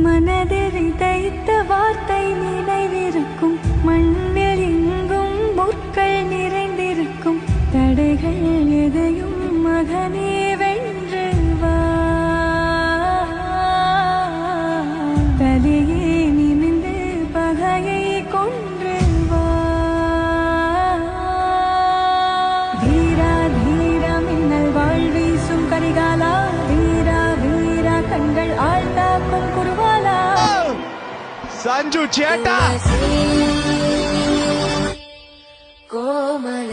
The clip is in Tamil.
மனதில் தைத்த வார்த்தை நினைவிருக்கும், மண்ணில் எங்கும் முற்கள் நிறைந்திருக்கும், தடைகள் எதையும் மகனே வென்று வா, தலையே நிமிந்து பகையை கொன்று வா. வீரா தீரா மின்னல் வாழ் வீசும் கரிகாலா, வீரா வீரா கண்கள் ஆழ்ந்தாக்கும் குருவாலா. சஞ்சு சேட்டா கோமல